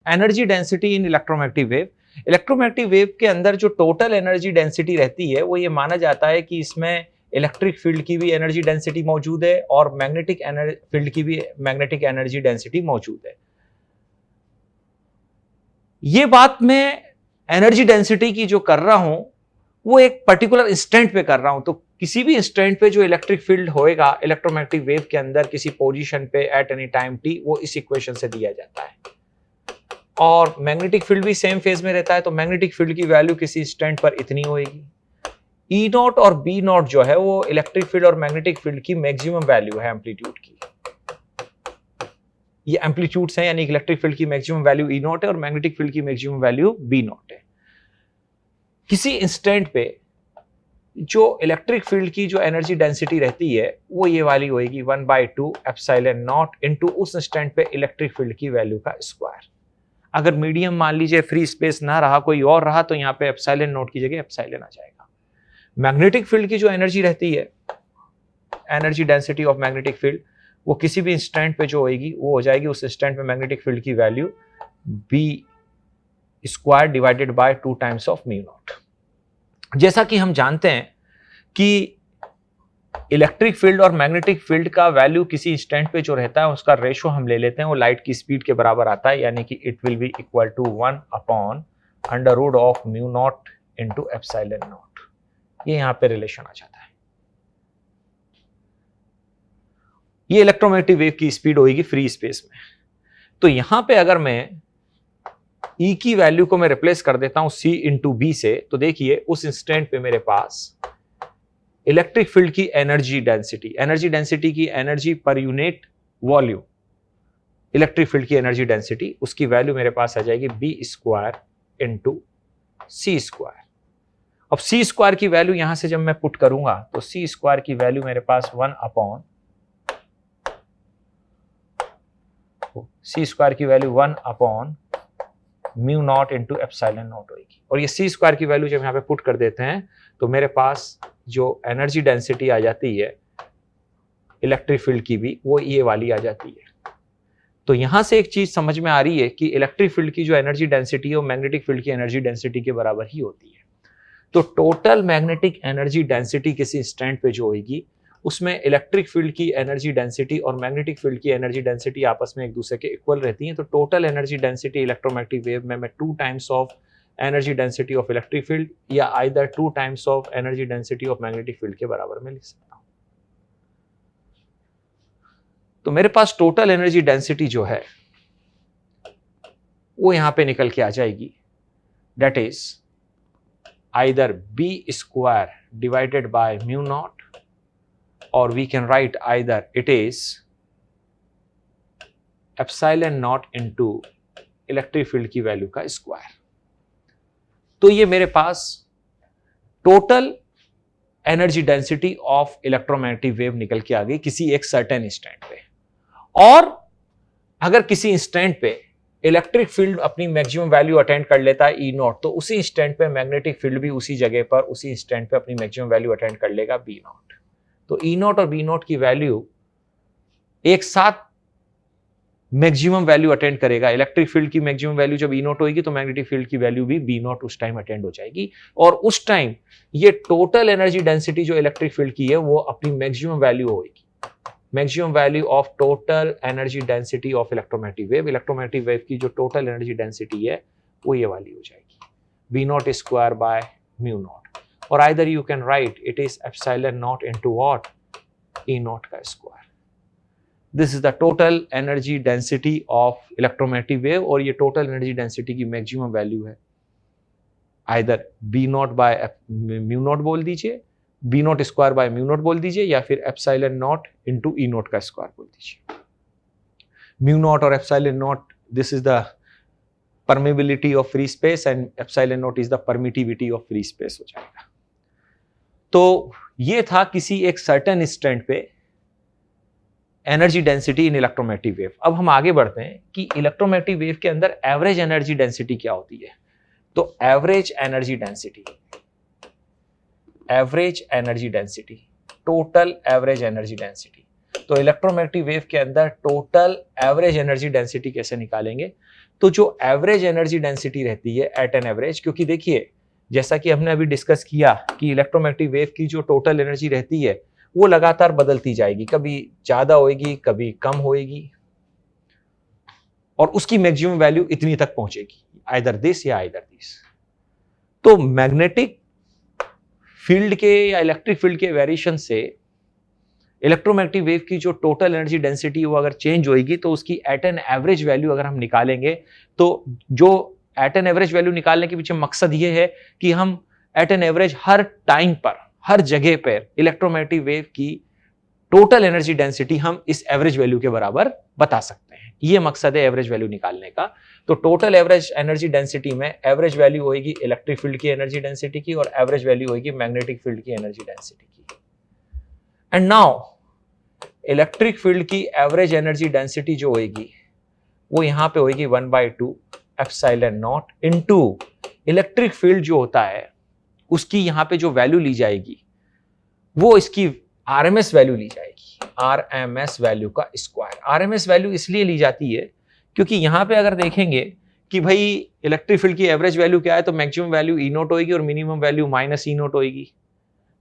Energy density in electromagnetic wave. Electromagnetic wave के अंदर जो टोटल एनर्जी डेंसिटी रहती है वो ये माना जाता है कि इसमें इलेक्ट्रिक फील्ड की भी एनर्जी डेंसिटी मौजूद है और मैग्नेटिक फील्ड की भी मैग्नेटिक एनर्जी डेंसिटी मौजूद है। ये बात मैं एनर्जी डेंसिटी की जो कर रहा हूं वो एक पर्टिकुलर इंस्टेंट पे कर रहा हूं, तो किसी भी इंस्टेंट पे जो इलेक्ट्रिक फील्ड होएगा इलेक्ट्रोमैग्नेटिक वेव के अंदर किसी पोजीशन पे एट एनी टाइम टी, वो इस इक्वेशन से दिया जाता है। और मैग्नेटिक फील्ड भी सेम फेज में रहता है, तो मैग्नेटिक फील्ड की वैल्यू किसी इंस्टेंट पर इतनी होएगी। ई नॉट और बी नॉट जो है वो इलेक्ट्रिक फील्ड और मैग्नेटिक फील्ड की मैक्सिमम वैल्यू है एम्पलीट्यूड की। ये एम्पलीट्यूड्स हैं, यानी इलेक्ट्रिक फील्ड की मैक्सिमम वैल्यू ई नॉट है और मैग्नेटिक फील्ड की मैक्सिमम वैल्यू बी नॉट है। किसी इंस्टेंट पे जो इलेक्ट्रिक फील्ड की जो एनर्जी डेंसिटी रहती है वो ये वाली होएगी 1/2 एप्सिलॉन नॉट इनटू उस इंस्टेंट पे इलेक्ट्रिक फील्ड की वैल्यू का स्क्वायर। अगर मीडियम मान लीजिए फ्री स्पेस ना रहा, कोई और रहा, तो यहाँ पे एप्सिलॉन नॉट की जगह एप्सिलॉन आ जाएगा। मैग्नेटिक फील्ड की जो एनर्जी रहती है, energy density of magnetic field, वो किसी भी इंस्टेंट पे जो होगी वो हो जाएगी उस इंस्टेंट में मैग्नेटिक फील्ड की value B square divided by 2 times of mu naught. जैसा कि हम जानते हैं कि इलेक्ट्रिक फील्ड और मैग्नेटिक फील्ड का वैल्यू किसी इंस्टेंट पे जो रहता है उसका रेशो हम ले लेते हैं, वो लाइट की स्पीड के बराबर आता है, यानी कि it will be equal to 1/√ऑफ mu naught into epsilon naught. ये यहां पे रिलेशन आ जाता है। ये इलेक्ट्रोमैग्नेटिक वेव की स्पीड होगी फ्री स्पेस में। तो यहां पे अगर मैं E की वैल्यू को मैं रिप्लेस कर देता हूं C इंटू बी से, तो देखिए उस इंस्टेंट पे मेरे पास इलेक्ट्रिक फील्ड की एनर्जी डेंसिटी की energy per unit volume, electric field की एनर्जी डेंसिटी, उसकी वैल्यू मेरे पास आ जाएगी बी स्क्वायर इंटू सी स्क्वायर। अब सी स्क्वायर की वैल्यू यहां से जब मैं पुट करूंगा तो सी स्क्वायर की वैल्यू मेरे पास 1/, सी स्क्वायर की value 1/μ naught into epsilon naught होगी। और ये सी स्क्वायर की वैल्यू जब यहाँ पे पुट कर देते हैं तो मेरे पास जो एनर्जी डेंसिटी आ जाती है इलेक्ट्रिक फील्ड की भी, वो ये वाली आ जाती है। तो यहां से एक चीज समझ में आ रही है कि इलेक्ट्रिक फील्ड की जो एनर्जी डेंसिटी है वो मैग्नेटिक फील्ड की एनर्जी डेंसिटी के बराबर ही होती है। तो टोटल मैग्नेटिक एनर्जी डेंसिटी किसी इंस्टेंट पे जो होगी उसमें इलेक्ट्रिक फील्ड की एनर्जी डेंसिटी और मैग्नेटिक फील्ड की एनर्जी डेंसिटी आपस में एक दूसरे के इक्वल रहती हैं। तो total energy density electromagnetic wave में मैं 2 times of energy density of electric field या either 2 times of energy density of magnetic field के बराबर में लिख सकता हूं। तो मेरे पास टोटल एनर्जी डेंसिटी जो है वो यहां पे निकल के आ जाएगी, that is either B square divided by mu naught, or we can write either it is epsilon naught into electric field की वैल्यू का स्क्वायर। तो ये मेरे पास total energy density of electromagnetic wave निकल के आ गई किसी एक सर्टेन इंस्टेंट पे। और अगर किसी इंस्टेंट पे इलेक्ट्रिक फील्ड अपनी मैक्सिमम वैल्यू अटेंड कर लेता है ई नॉट, तो उसी इंस्टेंट पे मैग्नेटिक फील्ड भी उसी जगह पर उसी इंस्टेंट पे अपनी मैक्सिमम वैल्यू अटेंड कर लेगा बी नॉट। तो ई नॉट और बी नॉट की वैल्यू एक साथ मैक्सिमम वैल्यू अटेंड करेगा। इलेक्ट्रिक फील्ड की मैक्सिमम वैल्यू जब ई नॉट होगी तो मैग्नेटिक फील्ड की वैल्यू भी बी नॉट उस टाइम अटेंड हो जाएगी। और उस टाइम ये टोटल एनर्जी डेंसिटी जो इलेक्ट्रिक फील्ड की है वो अपनी मैक्सिमम वैल्यू होगी, maximum value of total energy density of electromagnetic wave. Electromagnetic wave की जो टोटल एनर्जी डेंसिटी है वो ये वाली हो जाएगी B naught square by mu naught. और either you can write it is epsilon naught into what? E naught का square. This is the total energy density of electromagnetic wave और ये total energy density की maximum value है। either B naught by mu naught बोल दीजिए, B naught square by mu naught बोल दीजिए, या फिर epsilon naught into E naught का square बोल दीजिए। mu naught और epsilon naught, this is the permeability of free space and epsilon naught is the permittivity of free space हो जाएगा। तो ये था किसी एक सर्टेन इंस्टेंट पे energy density in electromagnetic wave. अब हम आगे बढ़ते हैं कि इलेक्ट्रोमैग्नेटिक वेव के अंदर एवरेज एनर्जी डेंसिटी क्या होती है। तो average energy density, total average energy density. तो इलेक्ट्रोमैग्नेटिक वेव के अंदर टोटल एवरेज एनर्जी डेंसिटी कैसे निकालेंगे? तो जो एवरेज एनर्जी डेंसिटी रहती है एट एन एवरेज, क्योंकि देखिए जैसा कि हमने अभी डिस्कस किया कि इलेक्ट्रोमैग्नेटिक वेव की जो टोटल एनर्जी रहती है वो लगातार बदलती जाएगी, कभी ज्यादा होएगी कभी कम होएगी, और उसकी मैक्सिमम वैल्यू इतनी तक पहुंचेगी, आइदर दिस या आइदर दिस। तो मैग्नेटिक फील्ड के या इलेक्ट्रिक फील्ड के वेरिएशन से इलेक्ट्रोमैग्नेटिक वेव की जो टोटल एनर्जी डेंसिटी वो अगर चेंज होएगी तो उसकी एट एन एवरेज वैल्यू अगर हम निकालेंगे, तो जो एट एन एवरेज वैल्यू निकालने के पीछे मकसद ये है कि हम एट एन एवरेज हर टाइम पर हर जगह पर इलेक्ट्रोमैग्नेटिक वेव की टोटल एनर्जी डेंसिटी हम इस एवरेज वैल्यू के बराबर बता सकते हैं। ये मकसद है एवरेज वैल्यू निकालने का। तो टोटल एवरेज एनर्जी डेंसिटी में एवरेज वैल्यू होगी इलेक्ट्रिक फील्ड की एनर्जी डेंसिटी की और एवरेज वैल्यू होगी मैग्नेटिक फील्ड की एनर्जी डेंसिटी की। एंड नाउ इलेक्ट्रिक फील्ड की एवरेज एनर्जी डेंसिटी जो होगी वो यहां पे होगी 1/2 epsilon naught into electric field जो होता है उसकी यहां पे जो वैल्यू ली जाएगी वो इसकी आरएमएस वैल्यू ली जाएगी, आरएमएस वैल्यू का स्क्वायर। आरएमएस वैल्यू इसलिए ली जाती है क्योंकि यहां पे अगर देखेंगे कि भाई इलेक्ट्रिक फील्ड की एवरेज वैल्यू क्या है, तो मैक्सिमम वैल्यू ई नोट होगी और मिनिमम वैल्यू माइनस ई नोट होगी।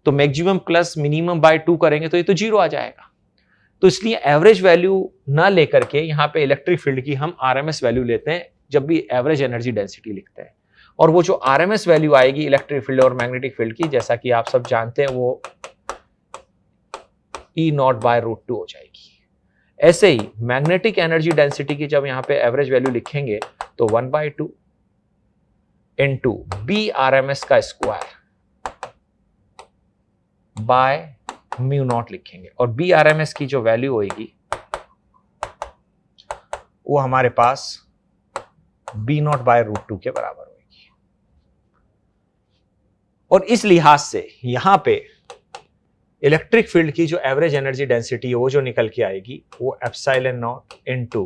तो मैक्सिमम प्लस मिनिमम बाय 2 करेंगे तो ये तो 0 आ जाएगा। तो इसलिए एवरेज वैल्यू ना लेकर के यहाँ पे इलेक्ट्रिक फील्ड की हम आरएमएस वैल्यू लेते हैं जब भी एवरेज एनर्जी डेंसिटी लिखते हैं। और वो जो आरएमएस वैल्यू आएगी इलेक्ट्रिक फील्ड और मैग्नेटिक फील्ड की, जैसा कि आप सब जानते हैं, वो E नॉट बाय √2 हो जाएगी। ऐसे ही मैग्नेटिक एनर्जी डेंसिटी की जब यहां पे एवरेज वैल्यू लिखेंगे तो 1/2 इनटू बी आरएमएस का स्क्वायर बाय म्यू नॉट लिखेंगे, और बी आरएमएस की जो वैल्यू होगी वो हमारे पास बी नॉट बाय √2 के बराबर होगी। और इस लिहाज से यहां पे इलेक्ट्रिक फील्ड की जो एवरेज एनर्जी डेंसिटी है वो जो निकल के आएगी वो epsilon naught into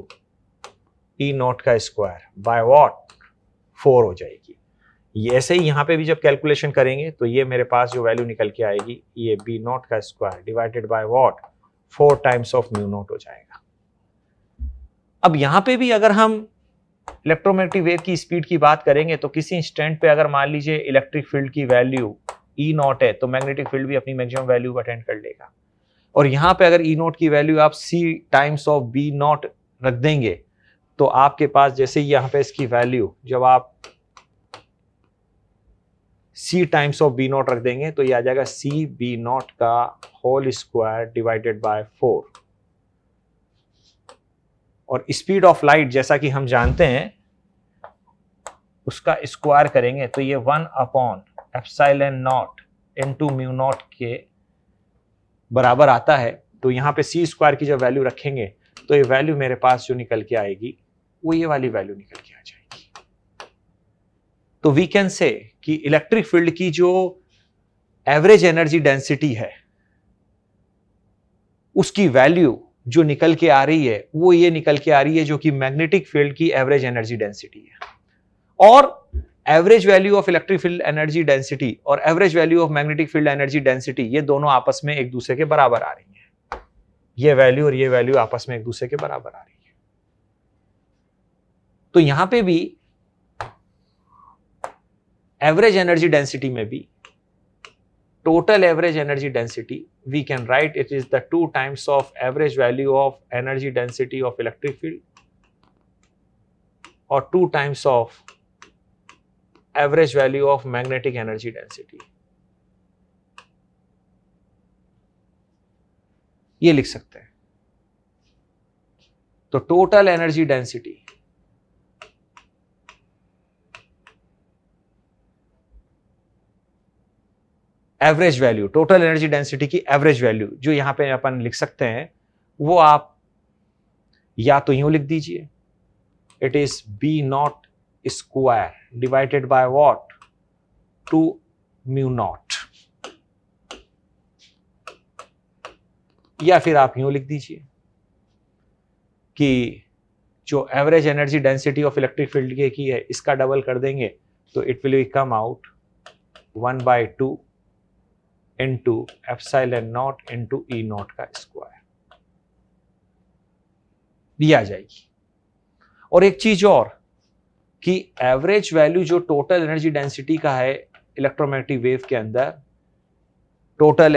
E naught का स्क्वायर बाय व्हाट 4 हो जाएगी। ये ऐसे ही यहां पे भी जब कैलकुलेशन करेंगे तो ये मेरे पास जो वैल्यू निकल के आएगी ये बी नॉट का square divided by what 4 times of mu not हो जाएगा। अब यहां पे भी अगर हम इलेक्ट्रोमैग्नेटिक वेव की स्पीड की बात करेंगे तो किसी इंस्टेंट पे अगर मान लीजिए इलेक्ट्रिक फील्ड की वैल्यू ई नॉट है तो मैग्नेटिक फील्ड भी अपनी मैक्सिमम वैल्यू अटेंड कर लेगा। और यहां पे अगर ई नॉट की वैल्यू आप सी टाइम्स ऑफ बी नॉट रख देंगे तो आपके पास जैसे ही यहां पे इसकी वैल्यू जब आप सी टाइम्स ऑफ बी नॉट रख देंगे तो ये आ जाएगा सी बी नॉट का होल स्क्वायर डिवाइडेड बाय 4। और स्पीड ऑफ लाइट जैसा कि हम जानते हैं उसका स्क्वायर करेंगे तो ये 1 upon epsilon naught into mu naught के बराबर आता है। तो यहां पे सी स्क्वायर की जब वैल्यू रखेंगे तो ये वैल्यू मेरे पास जो निकल के आएगी वो ये वाली वैल्यू निकल के आ जाएगी। तो वी कैन से कि इलेक्ट्रिक फील्ड की जो एवरेज एनर्जी डेंसिटी है उसकी वैल्यू जो निकल के आ रही है वो ये निकल के आ रही है जो कि मैग्नेटिक फील्ड की एवरेज एनर्जी डेंसिटी है। और average value of electric field energy density और average value of magnetic field energy density ये दोनों आपस में एक दूसरे के बराबर आ रही है। ये वैल्यू और ये वैल्यू आपस में एक दूसरे के बराबर आ रही है। तो यहां पे भी एवरेज एनर्जी डेंसिटी में भी total average energy density we can write it is the 2 times of average value of energy density of electric field और 2 times of average value of magnetic energy density. ये लिख सकते हैं। तो total energy density average value, total energy density की average value जो यहां पे अपन लिख सकते हैं वो आप या तो यूं लिख दीजिए, it is B naught square divided by what 2 mu naught, या फिर आप यूं लिख दीजिए कि जो average energy density of electric field की है इसका डबल कर देंगे तो it will come out 1/2 into epsilon naught into E naught का स्क्वायर दिया जाएगी। और एक चीज और कि एवरेज वैल्यू जो टोटल एनर्जी डेंसिटी का है इलेक्ट्रोमैग्नेटिक वेव के अंदर, टोटल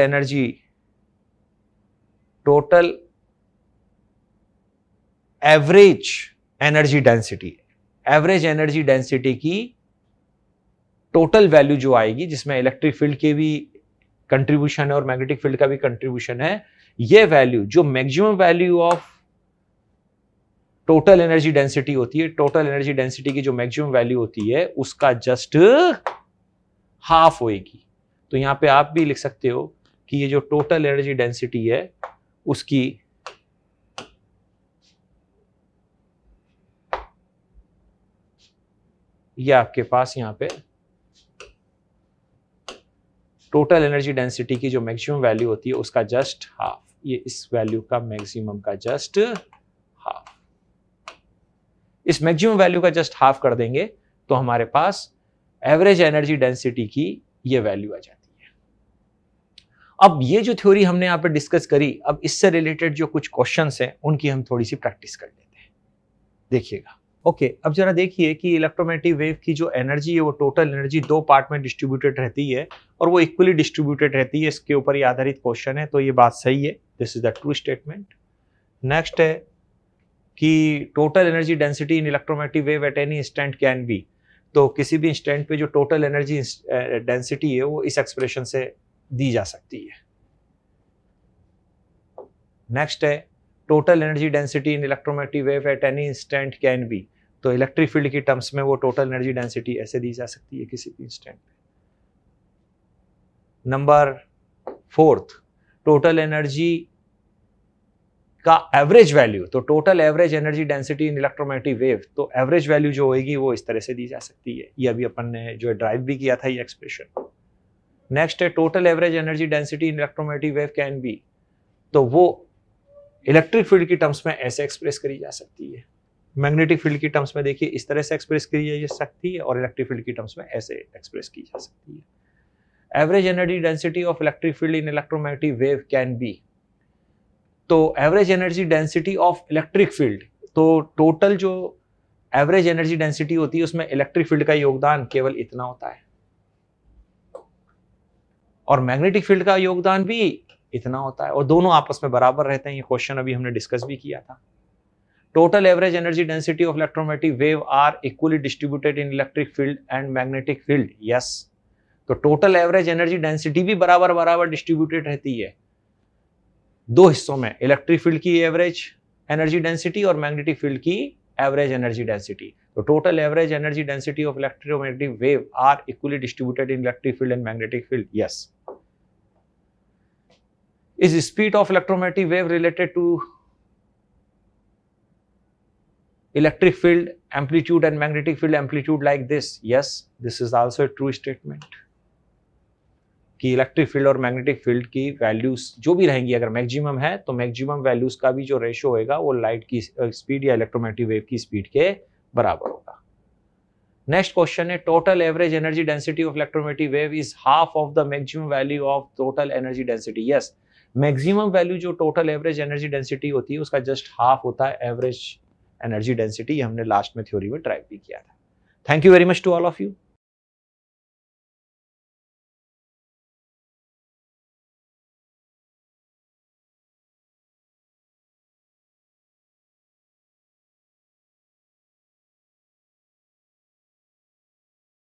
एवरेज एनर्जी डेंसिटी की टोटल वैल्यू जो आएगी, जिसमें इलेक्ट्रिक फील्ड के भी कंट्रीब्यूशन है और मैग्नेटिक फील्ड का भी कंट्रीब्यूशन है, ये वैल्यू जो maximum value of total energy density होती है, टोटल एनर्जी डेंसिटी की जो मैक्सिमम वैल्यू होती है उसका जस्ट हाफ होएगी। तो यहां पे आप भी लिख सकते हो कि ये जो टोटल एनर्जी डेंसिटी है उसकी ये आपके पास यहां पे टोटल एनर्जी डेंसिटी की जो मैक्सिमम वैल्यू होती है उसका जस्ट हाफ, ये इस वैल्यू का मैक्सिमम का जस्ट हाफ, इस मैक्सिमम वैल्यू का जस्ट हाफ कर देंगे तो हमारे पास एवरेज एनर्जी डेंसिटी की ये वैल्यू आ जाती है। अब ये जो थ्योरी हमने यहां पे डिस्कस करी, अब इससे रिलेटेड जो कुछ क्वेश्चंस हैं उनकी हम थोड़ी सी प्रैक्टिस कर लेते हैं, देखिएगा। ओके, अब जरा देखिए कि इलेक्ट्रोमैग्नेटिक वेव की जो एनर्जी है वो टोटल एनर्जी दो पार्ट में डिस्ट्रीब्यूटेड रहती है और वो इक्वली डिस्ट्रीब्यूटेड रहती है, इसके ऊपर ये आधारित क्वेश्चन है, तो ये बात सही है, this is the true statement. Next है कि total energy density in electromagnetic wave at any instant can be, तो किसी भी इंस्टेंट पे जो टोटल एनर्जी डेंसिटी है वो इस एक्सप्रेशन से दी जा सकती है। नेक्स्ट है total energy density in electromagnetic wave at any instant can be, तो इलेक्ट्रिक फील्ड की टर्म्स में वो टोटल एनर्जी डेंसिटी ऐसे दी जा सकती है किसी भी इंस्टेंट पे। नंबर 4, टोटल एनर्जी का एवरेज वैल्यू, तो total average energy density in electromagnetic wave, तो एवरेज वैल्यू जो होगी वो इस तरह से दी जा सकती है, ये अभी अपन ने जो ड्राइव भी किया था ये एक्सप्रेशन। नेक्स्ट है total average energy density in electromagnetic wave can be, तो वो इलेक्ट्रिक फील्ड की टर्म्स में ऐसे एक्सप्रेस करी जा सकती है, मैग्नेटिक फील्ड की टर्म्स में देखिए इस तरह से एक्सप्रेस की जा सकती है और इलेक्ट्रिक फील्ड की टर्म्स में ऐसे एक्सप्रेस की जा सकती है। Average energy density of electric field in electromagnetic wave can be, तो average energy density of electric field, तो टोटल जो एवरेज एनर्जी डेंसिटी होती है उसमें इलेक्ट्रिक फील्ड का योगदान केवल इतना होता है और मैग्नेटिक फील्ड का योगदान भी इतना होता है और दोनों आपस में बराबर रहते हैं, ये क्वेश्चन अभी हमने डिस्कस भी किया था। Total average energy density of electromagnetic wave are equally distributed in electric field and magnetic field, yes, तो टोटल एवरेज एनर्जी डेंसिटी भी बराबर डिस्ट्रीब्यूटेड रहती है दो हिस्सों में, इलेक्ट्रिक फील्ड की एवरेज एनर्जी डेंसिटी और मैग्नेटिक फील्ड की एवरेज एनर्जी डेंसिटी, तो total average energy density of electromagnetic wave are equally distributed in electric field and magnetic field, yes. Is speed of electromagnetic wave related to electric field amplitude and magnetic field amplitude like this? Yes, this is also a true statement कि electric field और magnetic field की values जो भी रहेंगी, अगर maximum है तो maximum values का भी जो रेशियो होगा वो लाइट की स्पीड या इलेक्ट्रोमैग्नेटिक वेव की स्पीड के बराबर होगा। नेक्स्ट क्वेश्चन है total average energy density of electromagnetic wave is half of the maximum value of total energy density, yes, maximum value जो टोटल एवरेज एनर्जी डेंसिटी होती है उसका जस्ट हाफ होता है एवरेज एनर्जी डेंसिटी, हमने last में theory में derive भी किया था। Thank you very much to all of you.